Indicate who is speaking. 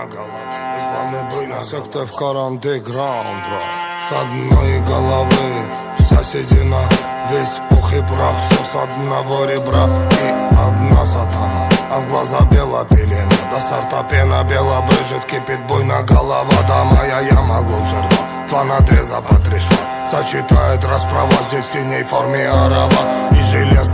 Speaker 1: на голову, главный бой на секта в андеграунд, бро. С одной головы вся седина, весь пух и прах, все с одного ребра и одна сатана. А в глаза бела пелена, до сорта пена бела брыжет, кипит буйна голова. Да моя яма глубже рва, два надреза по 3 шва. Сочетает расправа, здесь в синей форме арава и железный